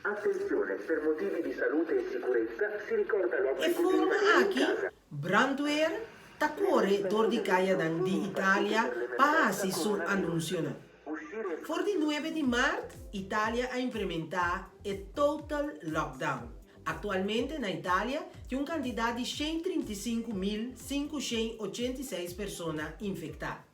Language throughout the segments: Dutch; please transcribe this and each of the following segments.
Attenzione, per motivi di salute e sicurezza si ricorda E l'obbligo di forma rimanere in aqui, casa. brandweer, takore door die kaya dan di Italia, pasi su annunciano. Voor die 9 di maart, Italia ha implementato il total lockdown. Attualmente in Italia c'è un candidato di 135.586 persone infettate.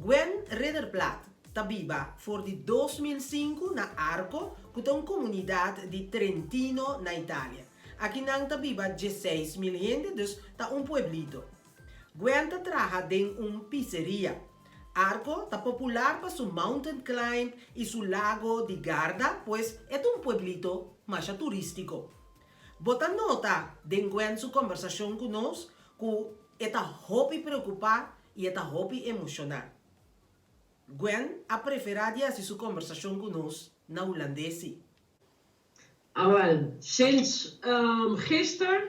Gwen Redderplat, tabiba voor die 2005 na Arco, con una comunità di Trentino na Italia. Aqui nang tabiba 16.000 gente, dus ta un pueblito. Gwen ta trabaja en un pizzeria. Arco está popular para su mountain climb y su lago de Garda, pues es un pueblito más turístico. Bota nota de Gwen su conversación con nos, que está hobby preocupar y está hobby emocional. Gwen ha preferido hacer su conversación con nos na holandesi. Wel, sinds gisteren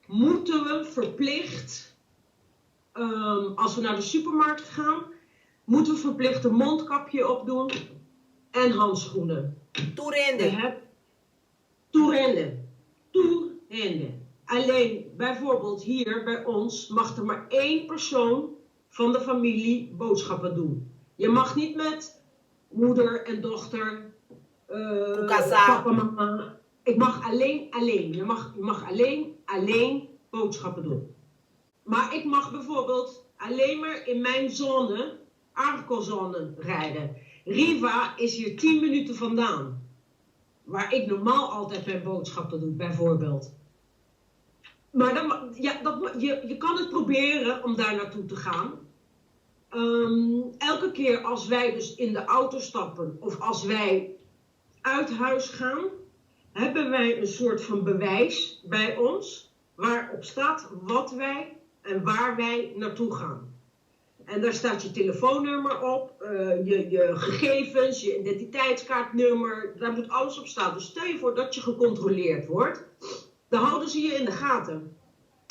moeten we verplicht, als we naar de supermarkt gaan, moeten we verplicht een mondkapje opdoen en handschoenen. Toerende. Toerende. Alleen, bijvoorbeeld hier bij ons, mag er maar 1 persoon van de familie boodschappen doen. Je mag niet met moeder en dochter, papa, mama. Ik mag alleen. Je mag alleen boodschappen doen. Maar ik mag bijvoorbeeld alleen maar in mijn zone, Arco-zone, rijden. Riva is hier 10 minuten vandaan. Waar ik normaal altijd mijn boodschappen doe, bijvoorbeeld. Maar dan, je kan het proberen om daar naartoe te gaan. Elke keer als wij dus in de auto stappen of als wij uit huis gaan, hebben wij een soort van bewijs bij ons waarop staat wat wij en waar wij naartoe gaan. En daar staat je telefoonnummer op, je gegevens, je identiteitskaartnummer, daar moet alles op staan. Dus stel je voor dat je gecontroleerd wordt, dan houden ze je in de gaten.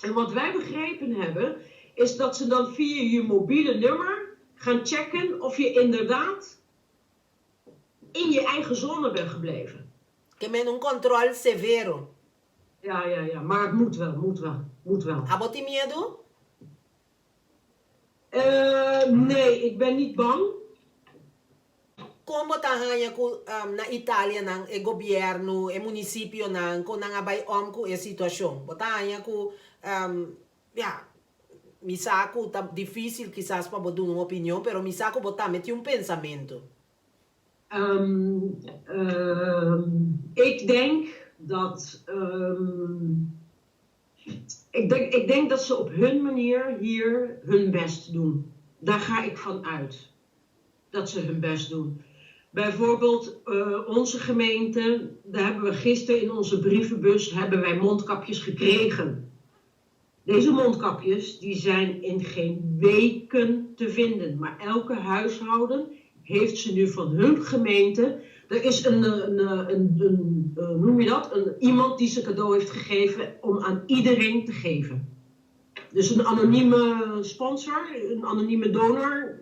En wat wij begrepen hebben, is dat ze dan via je mobiele nummer gaan checken of je inderdaad in je eigen zone bent gebleven. Que men un control severo. Ja, maar het moet wel. Abo ti miedo? Nee, ik ben niet bang. Como tahanya ku na Italia ng gobyerno, munisipyo ng kung nangabay ku e sitwasyon. Botanya ku misako difícil quizás para botar uma opinião, pero misako botar meti un pensamento. Ik denk dat ik denk dat ze op hun manier hier hun best doen. Daar ga ik van uit. Dat ze hun best doen. Bijvoorbeeld onze gemeente, daar hebben we gisteren in onze brievenbus mondkapjes gekregen. Deze mondkapjes die zijn in geen weken te vinden. Maar elke huishouden heeft ze nu van hun gemeente. Er is iemand die ze cadeau heeft gegeven om aan iedereen te geven. Dus een anonieme sponsor, een anonieme donor.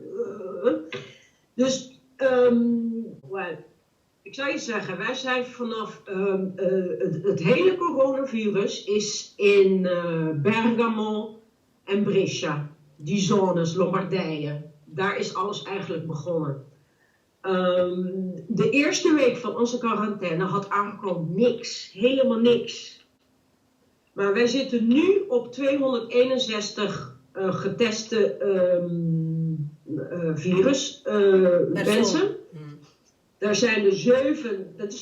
Ik zou je zeggen, wij zijn vanaf het hele coronavirus is in Bergamo en Brescia, die zones, Lombardije, daar is alles eigenlijk begonnen. De eerste week van onze quarantaine had Arco niks, helemaal niks. Maar wij zitten nu op 261 geteste mensen. Daar zijn er 7, dat is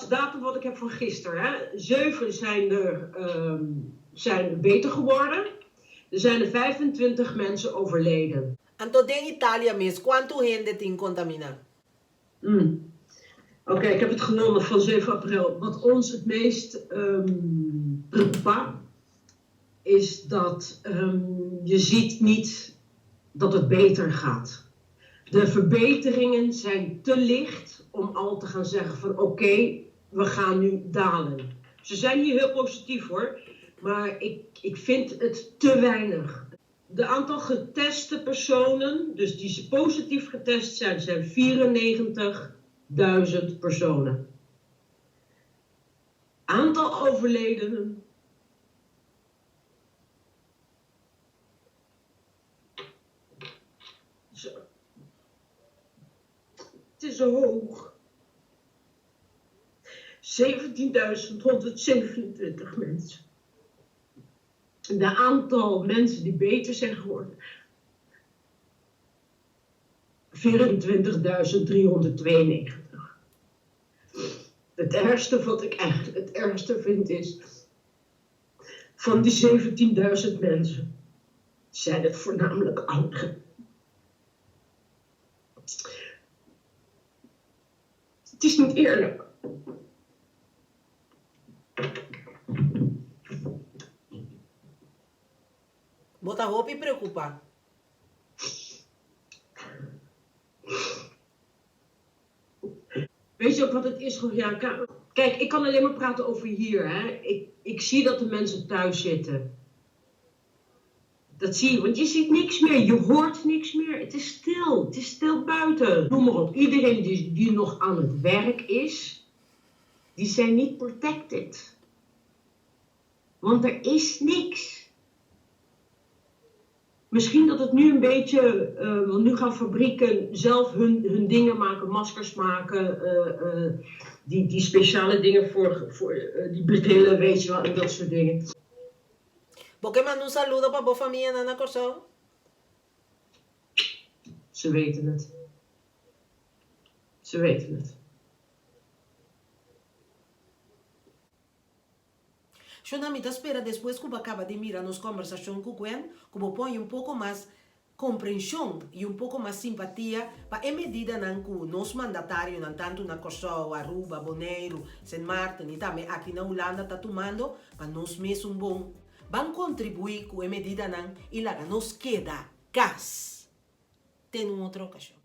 de datum wat ik heb van gisteren. Hè. 7 zijn beter geworden. Er zijn er 25 mensen overleden. En tot in Italië mis, quanto gente tin contamina? Oké, ik heb het genomen van 7 april. Wat ons het meest preoccupa is dat je ziet niet dat het beter gaat. De verbeteringen zijn te licht om al te gaan zeggen van oké, we gaan nu dalen. Ze zijn hier heel positief hoor, maar ik vind het te weinig. De aantal geteste personen, dus die positief getest zijn 94.000 personen. Aantal overledenen. Zo. Het is zo hoog. 17.127 mensen. De aantal mensen die beter zijn geworden. 24.392. Het ergste wat ik eigenlijk het ergste vind is, van die 17.000 mensen zijn het voornamelijk ouderen. Het is niet eerlijk. Bota roupa e preocupa. Weet je ook wat het is? Ja, kijk, ik kan alleen maar praten over hier. Hè. Ik zie dat de mensen thuis zitten. Dat zie je, want je ziet niks meer. Je hoort niks meer. Het is stil. Het is stil buiten. Noem maar op. Iedereen die nog aan het werk is, die zijn niet protected. Want er is niks. Misschien dat het nu een beetje, want nu gaan fabrieken zelf hun dingen maken, maskers maken, die speciale dingen voor die brillen, weet je wel, en dat soort dingen. Porque manda saludo para boa família Nana Corso. Ze weten het. Ze weten het. Shonamita espera después que acaba de mirar nos conversación con Gwen, como pone un poco más comprensión y un poco más simpatía para en medida en que nos mandatarios, tanto na Curaçao, Aruba, Bonaire, Saint Martin y también aquí na Holanda está tomando para nos mes un bon van contribuir con en medida en y la nos queda gas. Ten una otra ocasión.